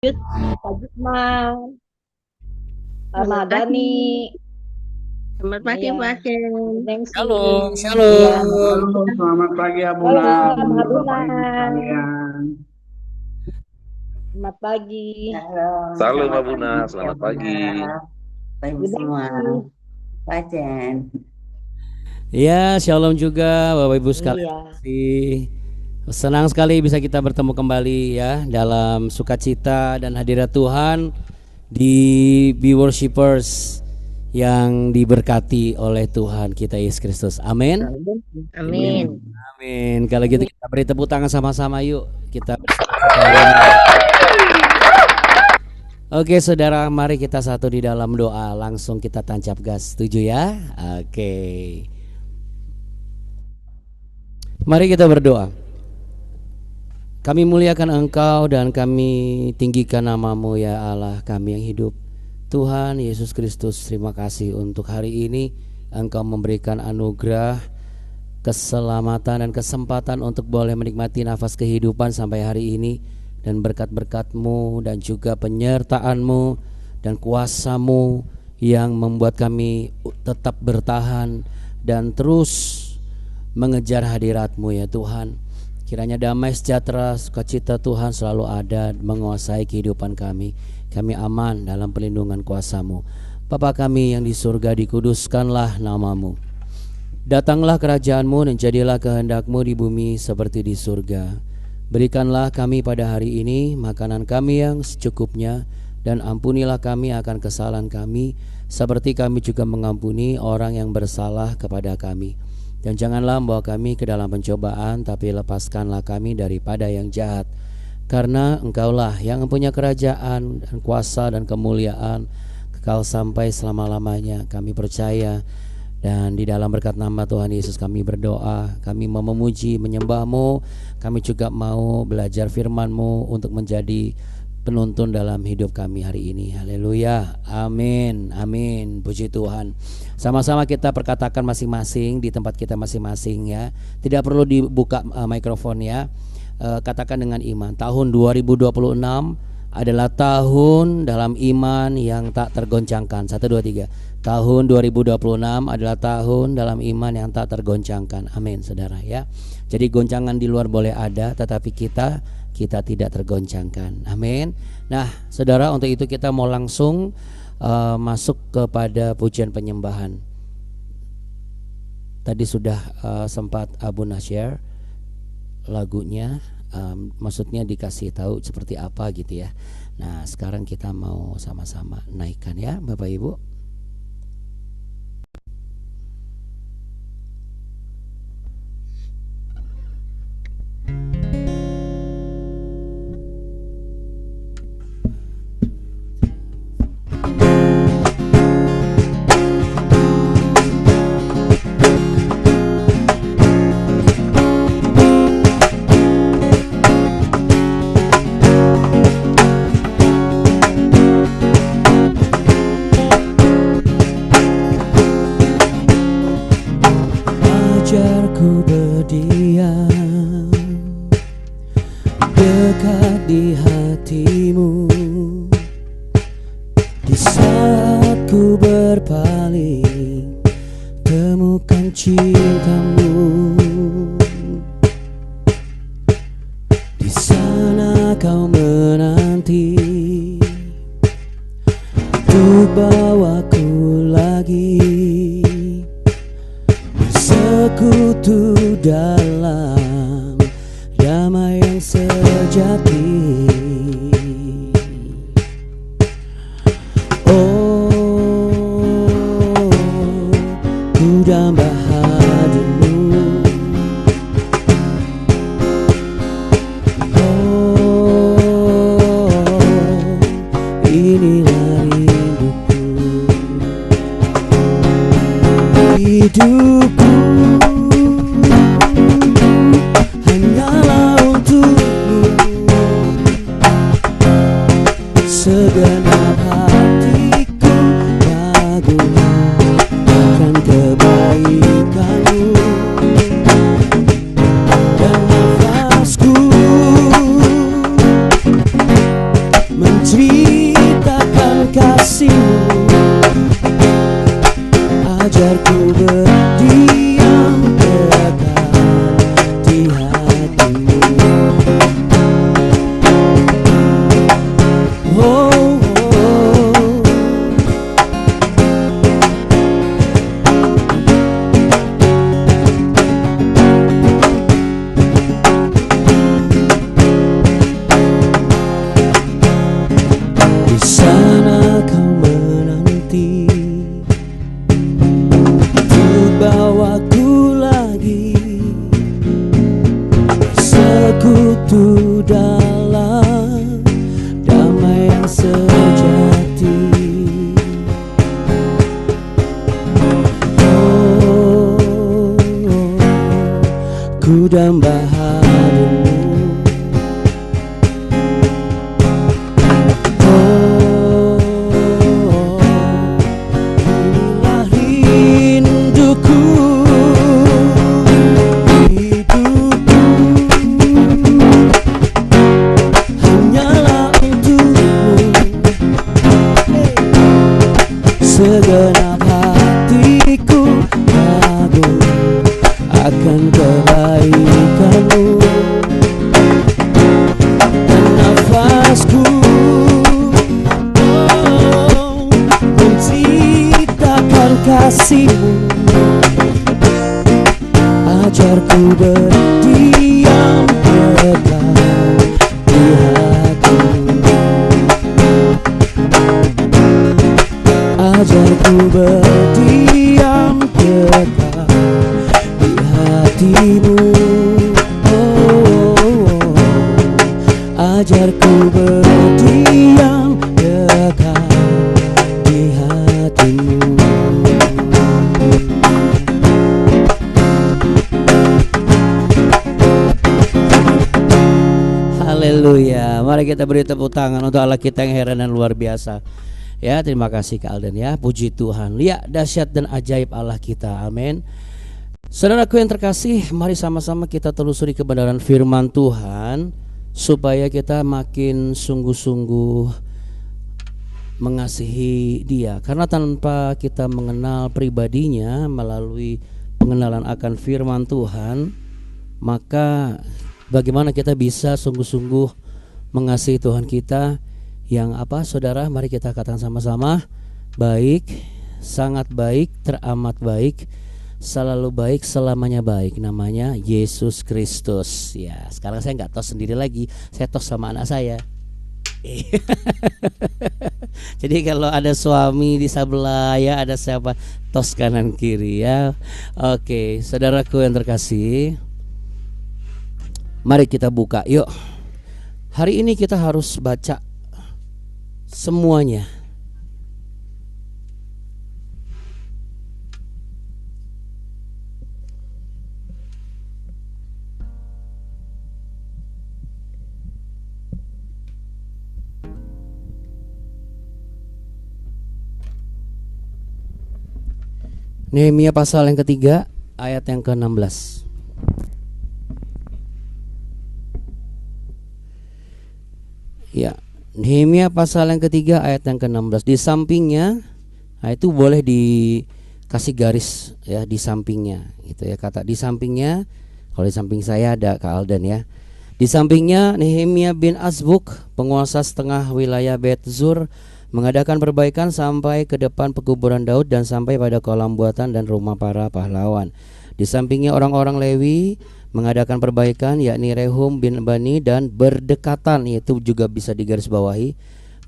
Yud, Pak Jukman, Pak Selamat pagi, Madani, selamat pagi ya, Pak Ken. Nengsi, Shalom, iya, shalom. Kita Selamat pagi halo Abuna, Abuna, Bapak Ibu sekalian. selamat pagi, Halo, Salam selamat Mbak Buna, pagi ya selamat Bunda, pagi. Bapak Ibu Bu semua, Nengsi, Pak Jen. Ya, shalom juga Bapak Ibu sekalian. iya, Senang sekali bisa kita bertemu kembali ya dalam sukacita dan hadirat Tuhan di Be Worshippers yang diberkati oleh Tuhan kita Yesus Kristus. Amin. amin. Amin. Kalau gitu kita beri tepuk tangan sama-sama yuk. Kita Oke saudara, mari kita satu di dalam doa. Langsung kita tancap gas. Setuju ya? Oke. Mari kita berdoa. Kami muliakan Engkau dan kami tinggikan nama-Mu ya Allah kami yang hidup. Tuhan Yesus Kristus, terima kasih untuk hari ini Engkau memberikan anugerah, keselamatan dan kesempatan untuk boleh menikmati nafas kehidupan sampai hari ini. Dan berkat-berkat-Mu dan juga penyertaan-Mu dan kuasa-Mu yang membuat kami tetap bertahan dan terus mengejar hadirat-Mu ya Tuhan. Kiranya damai sejahtera sukacita Tuhan selalu ada menguasai kehidupan kami. Kami aman dalam perlindungan kuasa-Mu. Bapa kami yang di surga, dikuduskanlah nama-Mu. Datanglah kerajaan-Mu dan jadilah kehendak-Mu di bumi seperti di surga. Berikanlah kami pada hari ini makanan kami yang secukupnya, dan ampunilah kami akan kesalahan kami seperti kami juga mengampuni orang yang bersalah kepada kami. Dan janganlah membawa kami ke dalam pencobaan, tapi lepaskanlah kami daripada yang jahat. Karena Engkaulah yang mempunyai kerajaan dan kuasa dan kemuliaan kekal sampai selama-lamanya. Kami percaya. Dan di dalam berkat nama Tuhan Yesus kami berdoa. Kami mau memuji, menyembah-Mu. Kami juga mau belajar firman-Mu untuk menjadi penuntun dalam hidup kami hari ini. Haleluya. Amin. Amin. Puji Tuhan. Sama-sama kita perkatakan masing-masing di tempat kita masing-masing ya. Tidak perlu dibuka mikrofon ya. Katakan dengan iman. Tahun 2026 adalah tahun dalam iman yang tak tergoncangkan. 1, 2, 3. Tahun 2026 adalah tahun dalam iman yang tak tergoncangkan. Amin saudara ya. Jadi goncangan di luar boleh ada, tetapi kita tidak tergoncangkan. Amin. Nah saudara, untuk itu kita mau langsung masuk kepada pujian penyembahan. Tadi sudah sempat Abu share lagunya, maksudnya dikasih tahu seperti apa gitu ya. Nah sekarang kita mau sama-sama naikkan ya Bapak Ibu. Ajarku berdiam dekat di hatimu, di saat ku berpaling temukan cintamu. Di sana kau menanti untuk bawaku lagi bersekutu dalam damai yang sejati. Oh, ku dambah hadirmu. Oh, inilah rinduku. Hidupku hanyalah untukmu, segenap hatiku kagum akan kebaikanmu, dan nafasku menceritakan kasih-Mu. Ajarku berdiam dekat di hati-Mu. Oh, di sana Kau menanti untuk bawaku lagi sekutu dalam damai yang sejati. Oh, ku damba hadirmu. Inilah rinduku, hidupku hanyalah untukmu. Segenap hatiku kagum akan kebaikan-Mu, dan nafasku menciptakan kasih-Mu. Ajarku berdiam dekat di hati-Mu. Ajarku berdiam dekat di hati-Mu. Oh, ajarku berdiam dekat di hati-Mu. Haleluya. Mari kita beri tepuk tangan untuk Allah kita yang heran dan luar biasa. Ya, terima kasih Kak Alden ya. Puji Tuhan. Lihat dahsyat dan ajaib Allah kita. Amin. Saudaraku yang terkasih, mari sama-sama kita telusuri kebenaran firman Tuhan supaya kita makin sungguh-sungguh mengasihi Dia. Karena tanpa kita mengenal pribadinya melalui pengenalan akan firman Tuhan, maka bagaimana kita bisa sungguh-sungguh mengasihi Tuhan kita yang apa, saudara? Mari kita katakan sama-sama, baik, sangat baik, teramat baik, selalu baik, selamanya baik. Namanya Yesus Kristus. Ya, sekarang saya nggak tos sendiri lagi, saya tos sama anak saya. Jadi kalau ada suami di sebelah, ya ada siapa, tos kanan kiri ya. Oke, saudaraku yang terkasih, mari kita buka yuk. Hari ini kita harus baca semuanya. Nehemia pasal yang ketiga ayat yang ke-16. Ya, Nehemia pasal yang ketiga ayat yang ke-16. Di sampingnya, nah itu boleh dikasih garis ya, di sampingnya gitu ya, kata di sampingnya. Kalau di samping saya ada Kak Alden ya. Di sampingnya Nehemia bin Azbuk, penguasa setengah wilayah Bet Zur, mengadakan perbaikan sampai ke depan pekuburan Daud dan sampai pada kolam buatan dan rumah para pahlawan. Di sampingnya orang-orang Lewi mengadakan perbaikan, yakni Rehum bin Bani, dan berdekatan, yaitu juga bisa digarisbawahi,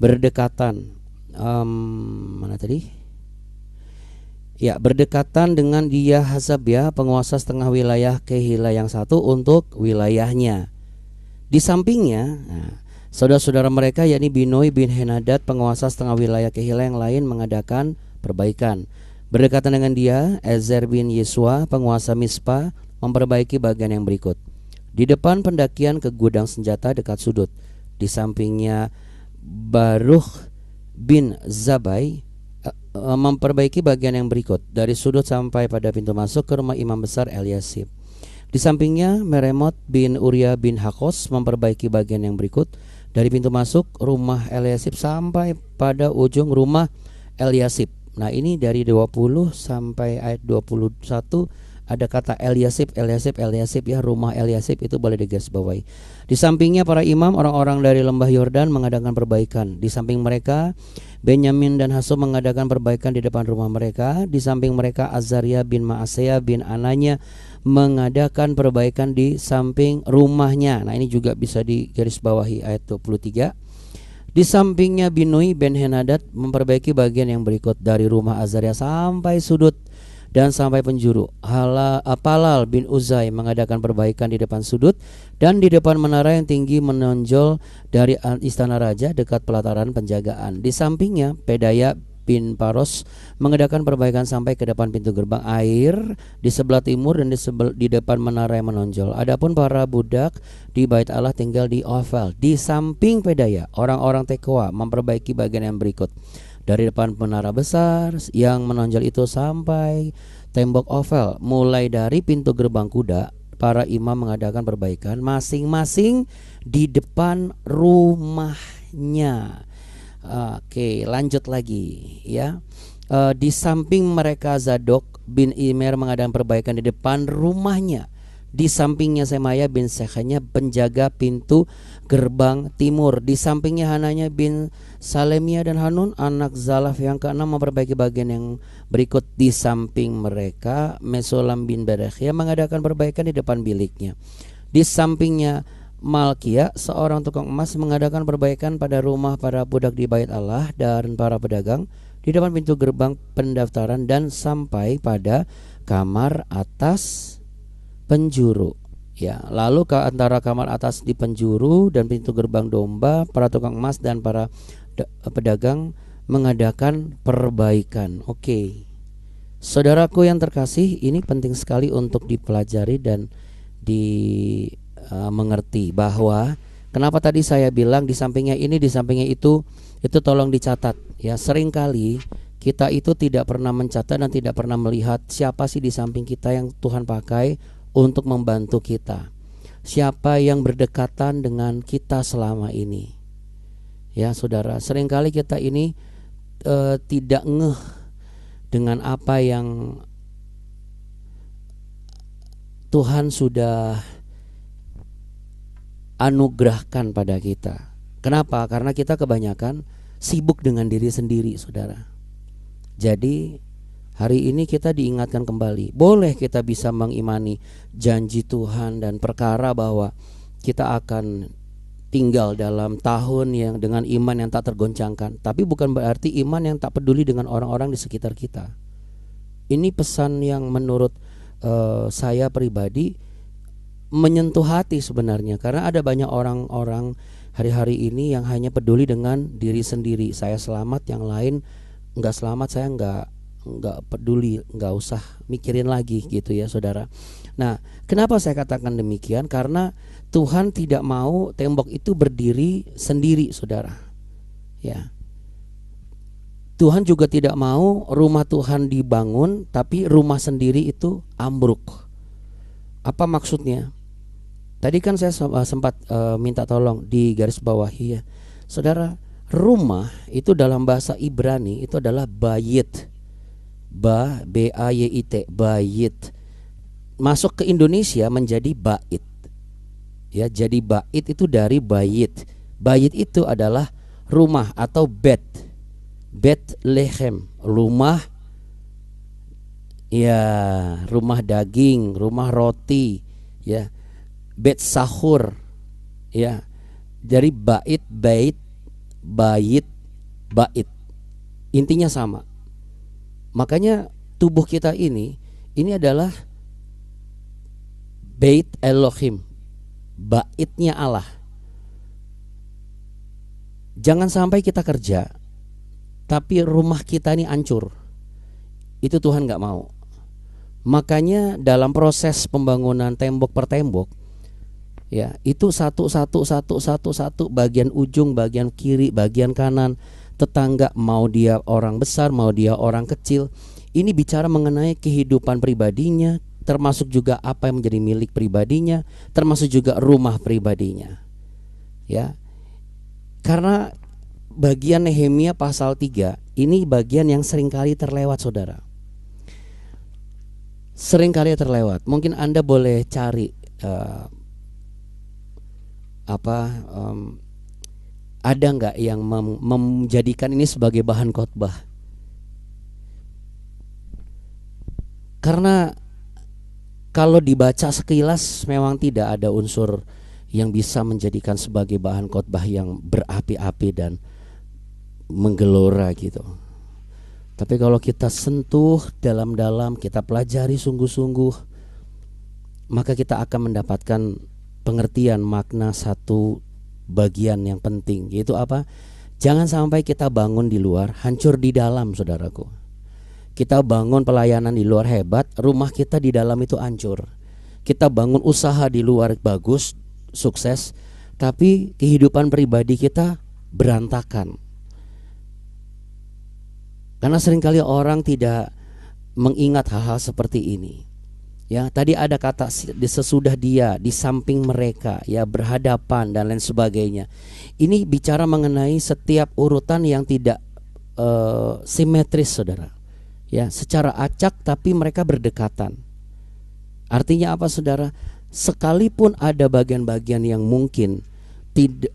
berdekatan mana tadi? Ya, berdekatan dengan dia Hasabya, penguasa setengah wilayah Kehila yang satu untuk wilayahnya. Di sampingnya, saudara-saudara mereka yakni Binoi bin Henadad, penguasa setengah wilayah Kehila yang lain, mengadakan perbaikan. Berdekatan dengan dia Ezer bin Yesua, penguasa Mispa, memperbaiki bagian yang berikut. Di depan pendakian ke gudang senjata dekat sudut. Di sampingnya Baruch bin Zabai memperbaiki bagian yang berikut. Dari sudut sampai pada pintu masuk ke rumah imam besar Eliasib. Di sampingnya Meremot bin Uria bin Hakos memperbaiki bagian yang berikut. dari pintu masuk rumah Eliasib sampai pada ujung rumah Eliasib. Nah, ini dari 20 sampai ayat 21 ada kata Eliasib, Eliasib, Eliasib ya, rumah Eliasib itu boleh digarisbawahi. Di sampingnya para imam, orang-orang dari lembah Yordan mengadakan perbaikan. Di samping mereka Benyamin dan Hasum mengadakan perbaikan di depan rumah mereka. Di samping mereka Azaria bin Maaseya bin Ananya mengadakan perbaikan di samping rumahnya. Nah, ini juga bisa digarisbawahi ayat 23. Di sampingnya Binui ben Henadad memperbaiki bagian yang berikut dari rumah Azaria sampai sudut dan sampai penjuru. Palal bin Uzai mengadakan perbaikan di depan sudut dan di depan menara yang tinggi menonjol dari istana raja dekat pelataran penjagaan. Di sampingnya Pedaya bin Paros mengadakan perbaikan sampai ke depan pintu gerbang air di sebelah timur dan di depan menara yang menonjol. Adapun para budak di Bait Allah tinggal di Ofel. Di samping Pedaya, orang-orang Tekoa memperbaiki bagian yang berikut. Dari depan menara besar yang menonjol itu sampai tembok Ofel, mulai dari pintu gerbang kuda, para imam mengadakan perbaikan masing-masing di depan rumahnya. Oke, lanjut lagi ya. Di samping mereka Zadok bin Imer mengadakan perbaikan di depan rumahnya. Di sampingnya Semaya bin Sekhanya penjaga pintu gerbang timur. Di sampingnya Hananya bin Salemia dan Hanun anak Zalaf yang keenam memperbaiki bagian yang berikut. Di samping mereka Mesulam bin Berekhia mengadakan perbaikan di depan biliknya. Di sampingnya Malkia seorang tukang emas mengadakan perbaikan pada rumah para budak di Bait Allah dan para pedagang di depan pintu gerbang pendaftaran dan sampai pada kamar atas penjuru. Ya, lalu ke antara kamar atas di penjuru dan pintu gerbang domba, para tukang emas dan para pedagang mengadakan perbaikan. Oke. Saudaraku yang terkasih, ini penting sekali untuk dipelajari dan mengerti bahwa kenapa tadi saya bilang di sampingnya ini, di sampingnya itu tolong dicatat ya. Seringkali kita itu tidak pernah mencatat dan tidak pernah melihat siapa sih di samping kita yang Tuhan pakai untuk membantu kita. Siapa yang berdekatan dengan kita selama ini. Ya, saudara, seringkali kita ini tidak ngeh dengan apa yang Tuhan sudah anugerahkan pada kita. Kenapa? Karena kita kebanyakan sibuk dengan diri sendiri, saudara. Jadi hari ini kita diingatkan kembali. Boleh kita bisa mengimani janji Tuhan dan perkara bahwa kita akan tinggal dalam tahun yang dengan iman yang tak tergoncangkan. Tapi bukan berarti iman yang tak peduli dengan orang-orang di sekitar kita. Ini pesan yang menurut saya pribadi menyentuh hati sebenarnya, karena ada banyak orang-orang hari-hari ini yang hanya peduli dengan diri sendiri. Saya selamat, yang lain nggak selamat, saya nggak peduli, nggak usah mikirin lagi gitu ya, saudara. Nah, kenapa saya katakan demikian? Karena Tuhan tidak mau tembok itu berdiri sendiri, saudara. Ya, Tuhan juga tidak mau rumah Tuhan dibangun tapi rumah sendiri itu ambruk. Apa maksudnya? Tadi kan saya sempat minta tolong di garis bawahi ya, saudara. Rumah itu dalam bahasa Ibrani itu adalah bayit, B-A-Y-I-T, bayit. Masuk ke Indonesia menjadi bait. Ya, jadi bait itu dari bayit. Bayit itu adalah rumah atau Bethlehem, rumah, ya, rumah daging, rumah roti, ya. Bet sahur, ya, dari bait, bait, intinya sama. Makanya tubuh kita ini adalah Bait Elohim, baitnya Allah. Jangan sampai kita kerja tapi rumah kita ini hancur. Itu Tuhan gak mau. Makanya dalam proses pembangunan tembok per tembok, ya, itu satu bagian ujung, bagian kiri, bagian kanan, tetangga, mau dia orang besar, mau dia orang kecil. Ini bicara mengenai kehidupan pribadinya, termasuk juga apa yang menjadi milik pribadinya, termasuk juga rumah pribadinya. Ya. Karena bagian Nehemia pasal 3 ini bagian yang seringkali terlewat, saudara. Seringkali terlewat. Mungkin Anda boleh cari ada nggak yang menjadikan ini sebagai bahan khotbah? Karena kalau dibaca sekilas memang tidak ada unsur yang bisa menjadikan sebagai bahan khotbah yang berapi-api dan menggelora gitu. Tapi kalau kita sentuh dalam-dalam, kita pelajari sungguh-sungguh, maka kita akan mendapatkan pengertian makna satu bagian yang penting, yaitu apa? Jangan sampai kita bangun di luar, hancur di dalam, saudaraku. Kita bangun pelayanan di luar hebat, rumah kita di dalam itu hancur. Kita bangun usaha di luar bagus, sukses, tapi kehidupan pribadi kita berantakan. Karena seringkali orang tidak mengingat hal-hal seperti ini. Ya, tadi ada kata sesudah dia, di samping mereka, ya, berhadapan dan lain sebagainya. Ini bicara mengenai setiap urutan yang tidak simetris, saudara. Ya, secara acak tapi mereka berdekatan. Artinya apa, saudara? Sekalipun ada bagian-bagian yang mungkin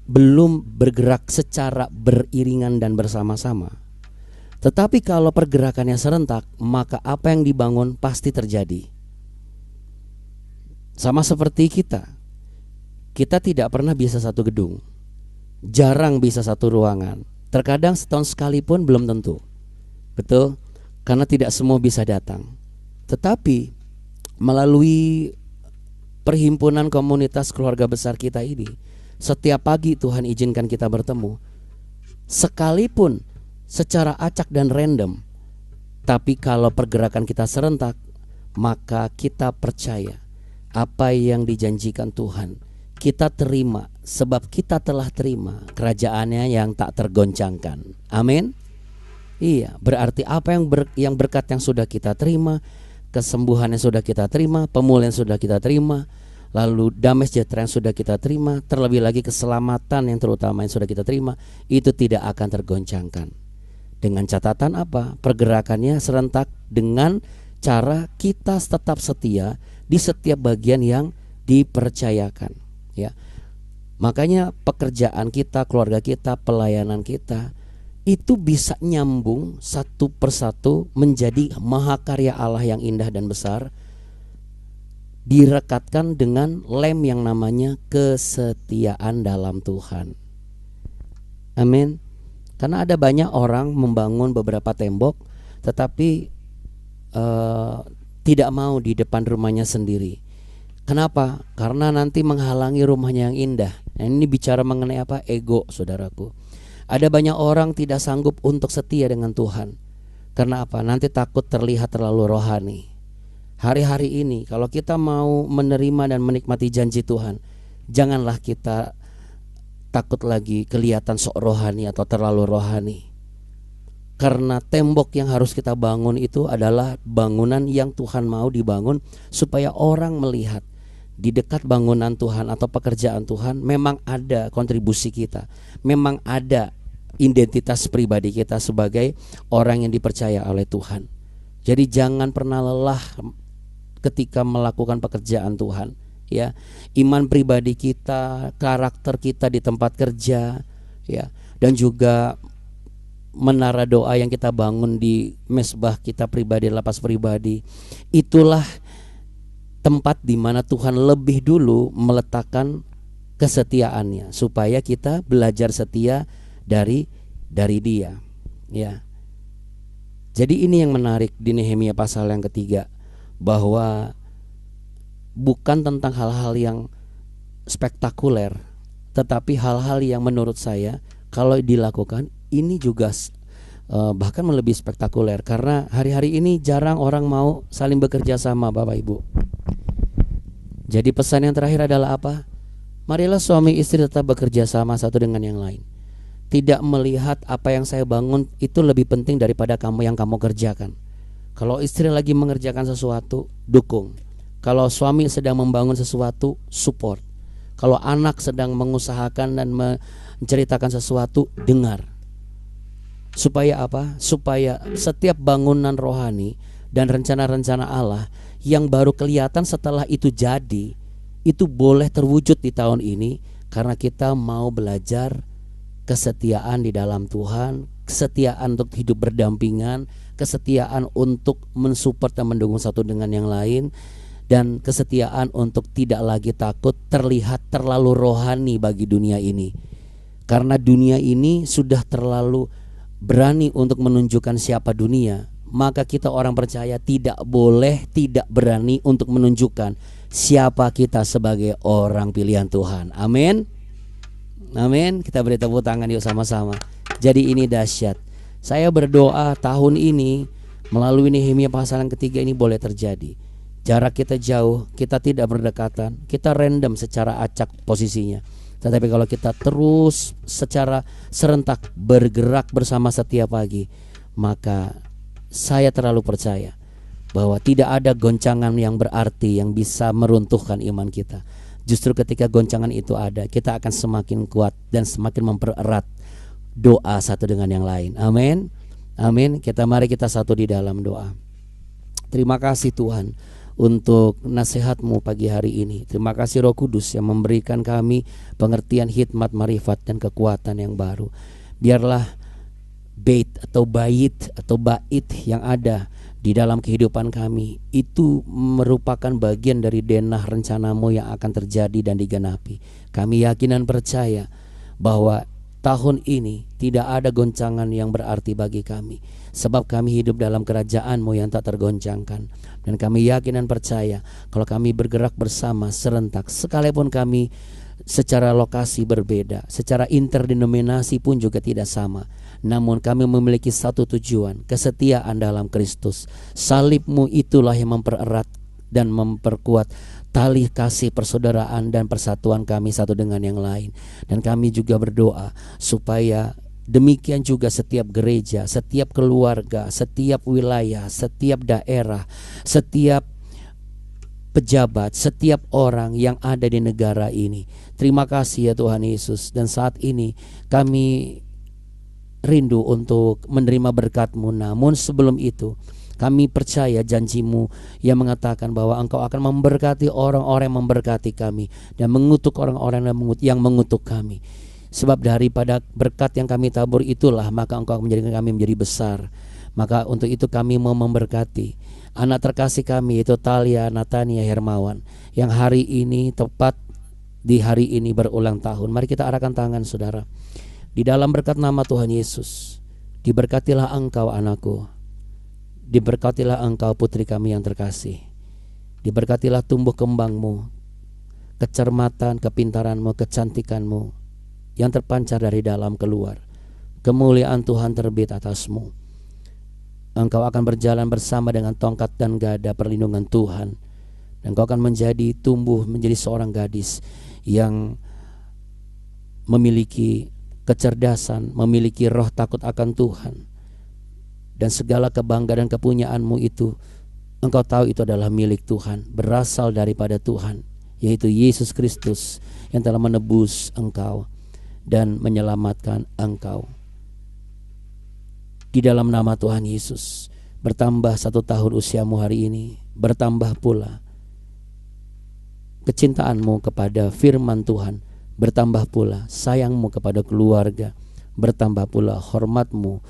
belum bergerak secara beriringan dan bersama-sama, tetapi kalau pergerakannya serentak, maka apa yang dibangun pasti terjadi. Sama seperti kita tidak pernah bisa satu gedung, jarang bisa satu ruangan. Terkadang setahun sekali pun belum tentu. Betul? Karena tidak semua bisa datang. Tetapi melalui perhimpunan komunitas keluarga besar kita ini, setiap pagi Tuhan izinkan kita bertemu. Sekalipun secara acak dan random, tapi kalau pergerakan kita serentak, maka kita percaya apa yang dijanjikan Tuhan kita terima, sebab kita telah terima kerajaannya yang tak tergoncangkan. Amin. Iya, berarti apa yang berkat yang sudah kita terima, kesembuhan yang sudah kita terima, pemulihan yang sudah kita terima, lalu damai sejahtera yang sudah kita terima, terlebih lagi keselamatan yang terutama yang sudah kita terima, itu tidak akan tergoncangkan. Dengan catatan apa? Pergerakannya serentak dengan cara kita tetap setia di setiap bagian yang dipercayakan, ya. Makanya pekerjaan kita, keluarga kita, pelayanan kita itu bisa nyambung satu persatu menjadi mahakarya Allah yang indah dan besar, direkatkan dengan lem yang namanya kesetiaan dalam Tuhan. Amin. Karena ada banyak orang membangun beberapa tembok, tetapi tidak mau di depan rumahnya sendiri. Kenapa? Karena nanti menghalangi rumahnya yang indah. Nah, ini bicara mengenai apa? Ego, saudaraku. Ada banyak orang tidak sanggup untuk setia dengan Tuhan. Karena apa? Nanti takut terlihat terlalu rohani. Hari-hari ini kalau kita mau menerima dan menikmati janji Tuhan, janganlah kita takut lagi kelihatan sok rohani atau terlalu rohani. Karena tembok yang harus kita bangun itu adalah bangunan yang Tuhan mau dibangun supaya orang melihat di dekat bangunan Tuhan atau pekerjaan Tuhan memang ada kontribusi kita, memang ada identitas pribadi kita sebagai orang yang dipercaya oleh Tuhan. Jadi jangan pernah lelah ketika melakukan pekerjaan Tuhan, ya. Iman pribadi kita, karakter kita di tempat kerja, ya, dan juga menara doa yang kita bangun di mesbah kita pribadi, lapas pribadi, itulah tempat di mana Tuhan lebih dulu meletakkan kesetiaannya supaya kita belajar setia dari Dia, ya. Jadi ini yang menarik di Nehemia pasal yang ketiga, bahwa bukan tentang hal-hal yang spektakuler, tetapi hal-hal yang menurut saya kalau dilakukan ini juga bahkan melebihi spektakuler. Karena hari-hari ini jarang orang mau saling bekerja sama, Bapak Ibu. Jadi pesan yang terakhir adalah apa? Marilah suami istri tetap bekerja sama satu dengan yang lain. Tidak melihat apa yang saya bangun itu lebih penting daripada kamu yang kamu kerjakan. Kalau istri lagi mengerjakan sesuatu, dukung. Kalau suami sedang membangun sesuatu, support. Kalau anak sedang mengusahakan dan menceritakan sesuatu, dengar. Supaya apa? Supaya setiap bangunan rohani dan rencana-rencana Allah yang baru kelihatan setelah itu jadi, itu boleh terwujud di tahun ini, karena kita mau belajar kesetiaan di dalam Tuhan, kesetiaan untuk hidup berdampingan, kesetiaan untuk mensupport dan mendukung satu dengan yang lain, dan kesetiaan untuk tidak lagi takut terlihat terlalu rohani bagi dunia ini. Karena dunia ini sudah terlalu berani untuk menunjukkan siapa dunia, maka kita orang percaya tidak boleh tidak berani untuk menunjukkan siapa kita sebagai orang pilihan Tuhan. Amin. Amin. Kita beri tepuk tangan yuk sama-sama. Jadi ini dahsyat. Saya berdoa tahun ini melalui Nehemia pasal yang ketiga ini boleh terjadi. Jarak kita jauh, kita tidak berdekatan, kita random secara acak posisinya. Tetapi kalau kita terus secara serentak bergerak bersama setiap pagi, maka saya terlalu percaya bahwa tidak ada goncangan yang berarti yang bisa meruntuhkan iman kita. Justru ketika goncangan itu ada, kita akan semakin kuat dan semakin mempererat doa satu dengan yang lain. Amin. Amin. Mari kita satu di dalam doa. Terima kasih Tuhan untuk nasihat-Mu pagi hari ini. Terima kasih Roh Kudus yang memberikan kami pengertian hikmat, marifat dan kekuatan yang baru. Biarlah bait atau bait yang ada di dalam kehidupan kami itu merupakan bagian dari denah rencana-Mu yang akan terjadi dan digenapi. Kami yakin dan percaya bahwa tahun ini tidak ada goncangan yang berarti bagi kami, sebab kami hidup dalam kerajaan-Mu yang tak tergoncangkan. Dan kami yakin dan percaya kalau kami bergerak bersama serentak, sekalipun kami secara lokasi berbeda, secara interdenominasi pun juga tidak sama, namun kami memiliki satu tujuan, kesetiaan dalam Kristus. Salib-Mu itulah yang mempererat dan memperkuat tali kasih persaudaraan dan persatuan kami satu dengan yang lain. Dan kami juga berdoa supaya demikian juga setiap gereja, setiap keluarga, setiap wilayah, setiap daerah, setiap pejabat, setiap orang yang ada di negara ini. Terima kasih ya Tuhan Yesus. Dan saat ini kami rindu untuk menerima berkat-Mu. Namun sebelum itu kami percaya janji-Mu yang mengatakan bahwa Engkau akan memberkati orang-orang yang memberkati kami dan mengutuk orang-orang yang mengutuk kami. Sebab daripada berkat yang kami tabur itulah maka Engkau akan menjadikan kami menjadi besar. Maka untuk itu kami mau memberkati anak terkasih kami, yaitu Talia Natania Hermawan, yang hari ini tepat di hari ini berulang tahun. Mari kita arahkan tangan saudara. Di dalam berkat nama Tuhan Yesus, diberkatilah engkau anakku, diberkatilah engkau putri kami yang terkasih, diberkatilah tumbuh kembangmu, kecermatan, kepintaranmu, kecantikanmu yang terpancar dari dalam keluar. Kemuliaan Tuhan terbit atasmu. Engkau akan berjalan bersama dengan tongkat dan gada perlindungan Tuhan. Dan engkau akan tumbuh menjadi seorang gadis yang memiliki kecerdasan, memiliki roh takut akan Tuhan. Dan segala kebanggaan dan kepunyaanmu itu, engkau tahu itu adalah milik Tuhan, berasal daripada Tuhan, yaitu Yesus Kristus yang telah menebus engkau dan menyelamatkan engkau. Di dalam nama Tuhan Yesus, bertambah 1 tahun usiamu hari ini, bertambah pula kecintaanmu kepada firman Tuhan, bertambah pula sayangmu kepada keluarga, bertambah pula hormatmu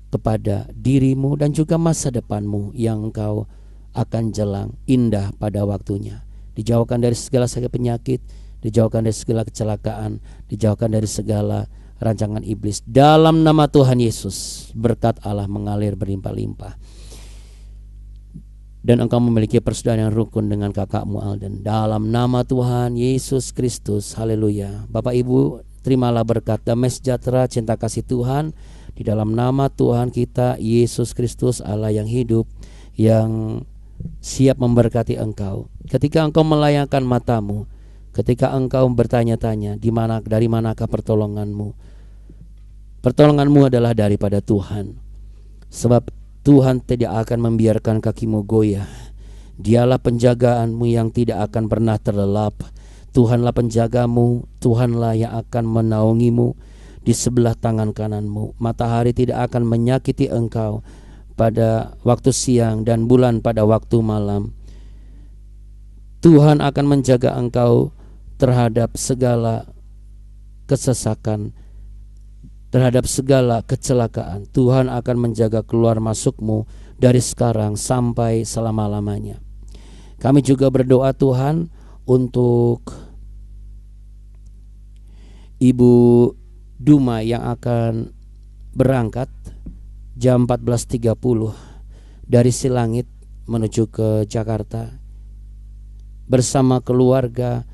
kepada dirimu dan juga masa depanmu yang engkau akan jelang indah pada waktunya. Dijauhkan dari segala sakit penyakit, dijauhkan dari segala kecelakaan, dijauhkan dari segala rancangan iblis. Dalam nama Tuhan Yesus, berkat Allah mengalir berlimpah-limpah. Dan engkau memiliki persaudaraan yang rukun dengan kakakmu Alden. Dalam nama Tuhan Yesus Kristus, haleluya. Bapak Ibu, terimalah berkat damai sejahtera, cinta kasih Tuhan di dalam nama Tuhan kita Yesus Kristus, Allah yang hidup, yang siap memberkati engkau. Ketika engkau melayangkan matamu, ketika engkau bertanya-tanya, dari manakah pertolonganmu? Pertolonganmu adalah daripada Tuhan. Sebab Tuhan tidak akan membiarkan kakimu goyah. Dialah penjagaanmu yang tidak akan pernah terlelap. Tuhanlah penjagamu, Tuhanlah yang akan menaungimu di sebelah tangan kananmu. Matahari tidak akan menyakiti engkau pada waktu siang dan bulan pada waktu malam. Tuhan akan menjaga engkau terhadap segala kesesakan, terhadap segala kecelakaan. Tuhan akan menjaga keluar masukmu dari sekarang sampai selama-lamanya. Kami juga berdoa Tuhan untuk Ibu Duma yang akan berangkat jam 14.30 dari Silangit menuju ke Jakarta bersama keluarga,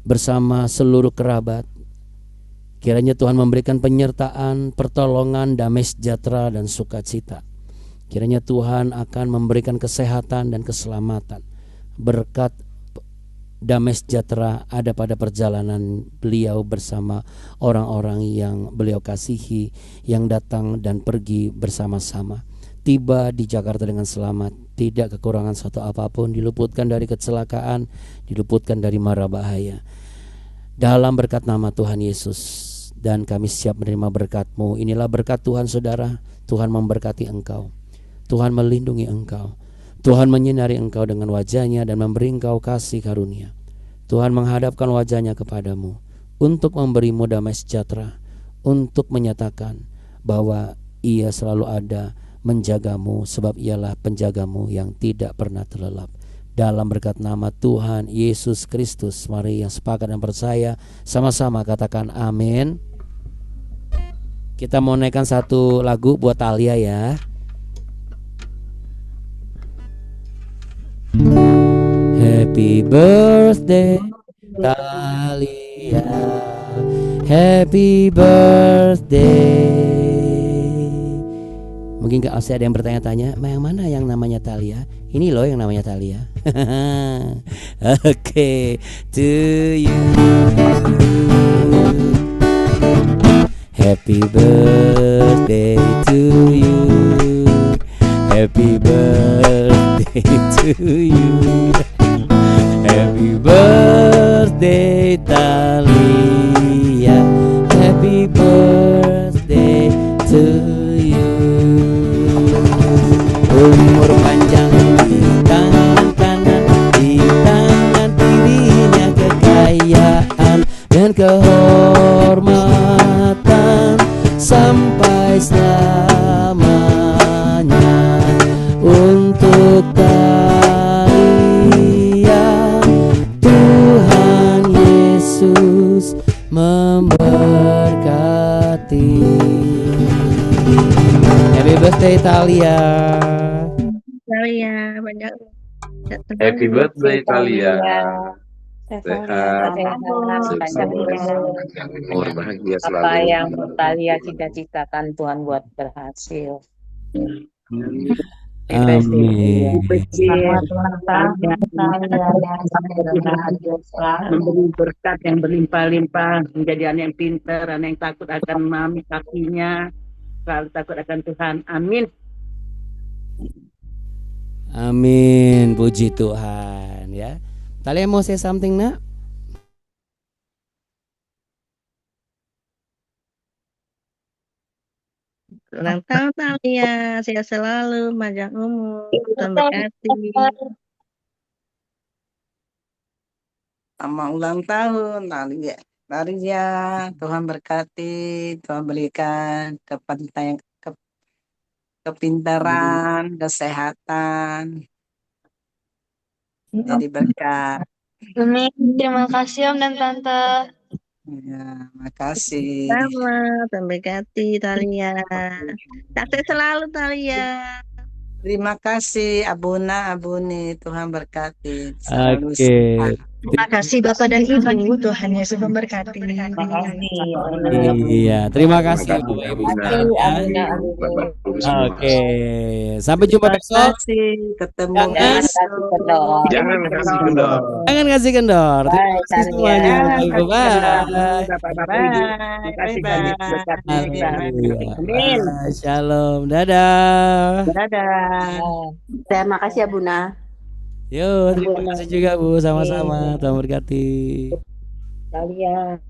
bersama seluruh kerabat. Kiranya Tuhan memberikan penyertaan, pertolongan, damai sejahtera dan sukacita. Kiranya Tuhan akan memberikan kesehatan dan keselamatan. Berkat damai sejahtera ada pada perjalanan beliau bersama orang-orang yang beliau kasihi, yang datang dan pergi bersama-sama. Tiba di Jakarta dengan selamat, tidak kekurangan satu apapun, diluputkan dari kecelakaan, diluputkan dari mara bahaya. Dalam berkat nama Tuhan Yesus, dan kami siap menerima berkat-Mu. Inilah berkat Tuhan saudara. Tuhan memberkati engkau, Tuhan melindungi engkau, Tuhan menyinari engkau dengan wajahnya dan memberi engkau kasih karunia. Tuhan menghadapkan wajahnya kepadamu untuk memberimu damai sejahtera, untuk menyatakan bahwa Ia selalu ada menjagamu, sebab Ialah penjagamu yang tidak pernah terlelap. Dalam berkat nama Tuhan Yesus Kristus, mari yang sepakat dan percaya sama-sama katakan amin. Kita mau naikkan satu lagu buat Talia ya. Happy birthday Talia, happy birthday. Mungkin masih ada yang bertanya-tanya, yang mana yang namanya Talia? Ini loh yang namanya Talia. Oke, to you. Happy birthday to you. Happy birthday to you. Happy birthday Talia. Happy birthday to you. Umur panjang di tangan kanan, di tangan kirinya kekayaan dan kehormatan sampai selamanya. Untuk Talia, Tuhan Yesus memberkati. Happy birthday Talia. Talia banyak. Happy birthday Talia. Sehat, Sehat, panjang panjang umur, bahagia apa selalu. yang Talia cita-citakan Tuhan buat berhasil. Amin. Selamat ulang tahun Memberi berkat yang berlimpah-limpah, menjadi anak yang pintar, anak yang takut akan mami kakinya, selalu takut akan Tuhan. Amin. Amin, puji Tuhan ya. Talia mau say something nak? Ulang tahun Talia, sehat selalu, panjang umur, Tuhan berkati. Selamat ulang tahun, Talia. Talia, Tuhan berkati, Tuhan berikan kepintaran, kesehatan, jadi berkat. Amin. Terima kasih Om dan Tante. Ya, makasih. Sama, Tuhan berkati Talia. Sukses selalu Talia. Terima kasih Abuna, Abuni, Tuhan berkati. Selalu Oke. sehat. Terima kasih Bapak dan Ibu. Tuhan Yesus memberkati. Iya, terima kasih Bapak Ibu. Oke, sampai jumpa Terima besok. kasih, ketemu Jangan besok. Jangan kasih kendor. Jangan kasih kendor. Terima Bye, kasih semuanya. Bapak Ibu. Bye. Amin. Shalom. Dadah. Dadah. Terima kasih ya Buna. Yo, terima kasih juga Bu, sama-sama. Tuhan berkati. Kalian.